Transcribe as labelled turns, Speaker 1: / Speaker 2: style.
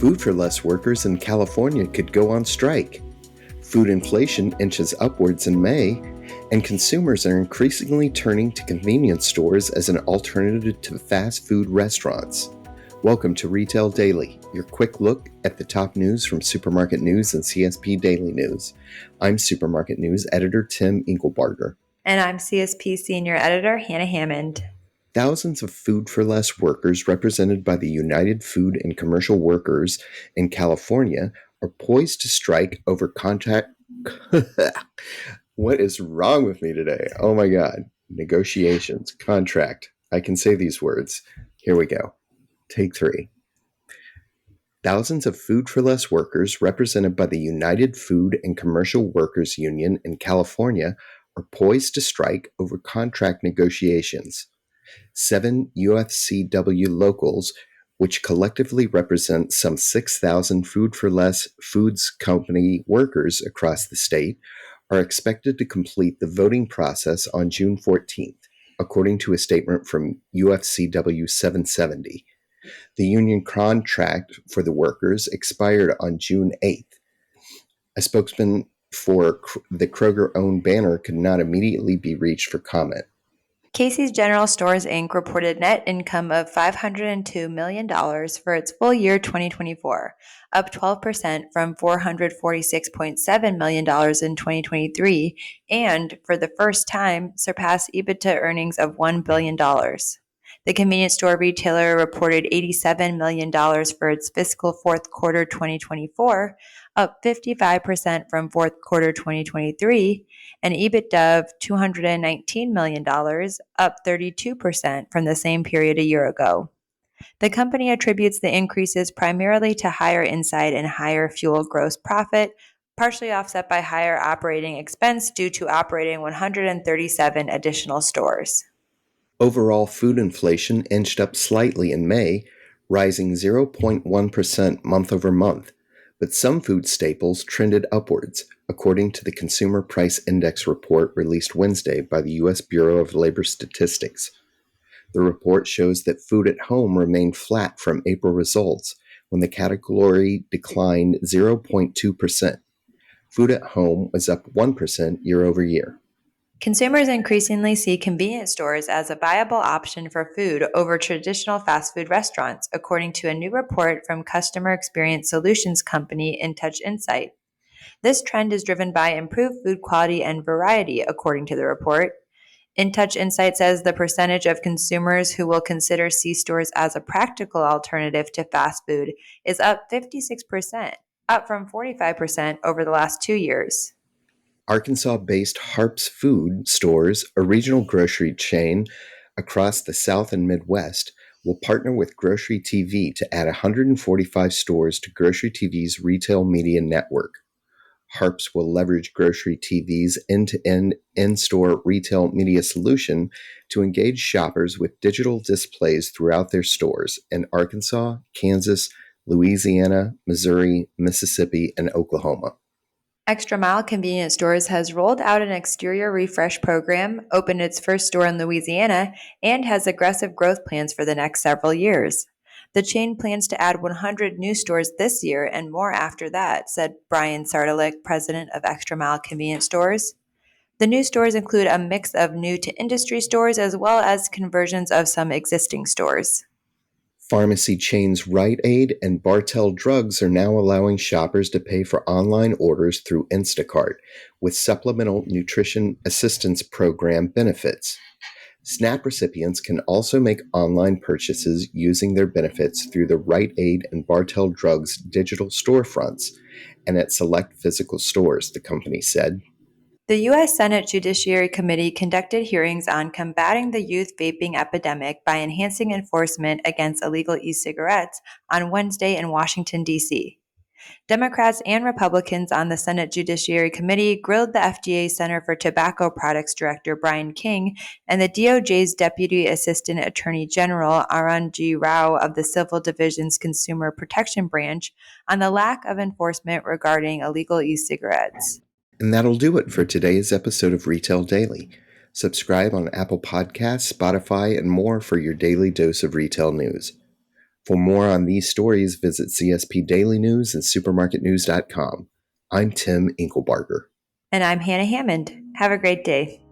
Speaker 1: Food for Less workers in California could go on strike. Food inflation inches upwards in May, and consumers are increasingly turning to convenience stores as an alternative to fast food restaurants. Welcome to Retail Daily, your quick look at the top news from Supermarket News and CSP Daily News. I'm Supermarket News editor Tim Engelbarger.
Speaker 2: And I'm CSP Senior Editor Hannah Hammond.
Speaker 1: Thousands of Food for Less workers represented by the United Food and Commercial Workers in California are poised to strike over contract. What is wrong with me today? Oh my God. Negotiations, contract. I can say these words. Here we go. Take 3. Thousands of Food for Less workers represented by the United Food and Commercial Workers Union in California are poised to strike over contract negotiations. 7 UFCW locals, which collectively represent some 6,000 Food for Less Foods Company workers across the state, are expected to complete the voting process on June 14th, according to a statement from UFCW 770. The union contract for the workers expired on June 8th. A spokesman for the Kroger-owned banner could not immediately be reached for comment.
Speaker 2: Casey's General Stores, Inc. reported net income of $502 million for its full year 2024, up 12% from $446.7 million in 2023, and, for the first time, surpassed EBITDA earnings of $1 billion. The convenience store retailer reported $87 million for its fiscal fourth quarter 2024, up 55% from fourth quarter 2023, and EBITDA of $219 million, up 32% from the same period a year ago. The company attributes the increases primarily to higher inside and higher fuel gross profit, partially offset by higher operating expense due to operating 137 additional stores.
Speaker 1: Overall food inflation inched up slightly in May, rising 0.1% month over month, but some food staples trended upwards, according to the Consumer Price Index report released Wednesday by the U.S. Bureau of Labor Statistics. The report shows that food at home remained flat from April results, when the category declined 0.2%. Food at home was up 1% year over year.
Speaker 2: Consumers increasingly see convenience stores as a viable option for food over traditional fast food restaurants, according to a new report from customer experience solutions company InTouch Insight. This trend is driven by improved food quality and variety, according to the report. InTouch Insight says the percentage of consumers who will consider C-stores as a practical alternative to fast food is up 56%, up from 45% over the last 2 years.
Speaker 1: Arkansas-based Harps Food Stores, a regional grocery chain across the South and Midwest, will partner with Grocery TV to add 145 stores to Grocery TV's retail media network. Harps will leverage Grocery TV's end-to-end in-store retail media solution to engage shoppers with digital displays throughout their stores in Arkansas, Kansas, Louisiana, Missouri, Mississippi, and Oklahoma.
Speaker 2: Extra Mile Convenience Stores has rolled out an exterior refresh program, opened its first store in Louisiana, and has aggressive growth plans for the next several years. The chain plans to add 100 new stores this year and more after that, said Brian Sartalik, president of Extra Mile Convenience Stores. The new stores include a mix of new-to-industry stores as well as conversions of some existing stores.
Speaker 1: Pharmacy chains Rite Aid and Bartell Drugs are now allowing shoppers to pay for online orders through Instacart with supplemental nutrition assistance program benefits. SNAP recipients can also make online purchases using their benefits through the Rite Aid and Bartell Drugs digital storefronts and at select physical stores, the company said.
Speaker 2: The U.S. Senate Judiciary Committee conducted hearings on combating the youth vaping epidemic by enhancing enforcement against illegal e-cigarettes on Wednesday in Washington, D.C. Democrats and Republicans on the Senate Judiciary Committee grilled the FDA Center for Tobacco Products Director Brian King and the DOJ's Deputy Assistant Attorney General Arun G. Rao of the Civil Division's Consumer Protection Branch on the lack of enforcement regarding illegal e-cigarettes.
Speaker 1: And that'll do it for today's episode of Retail Daily. Subscribe on Apple Podcasts, Spotify, and more for your daily dose of retail news. For more on these stories, visit CSP Daily News and supermarketnews.com. I'm Tim Inkelbarger.
Speaker 2: And I'm Hannah Hammond. Have a great day.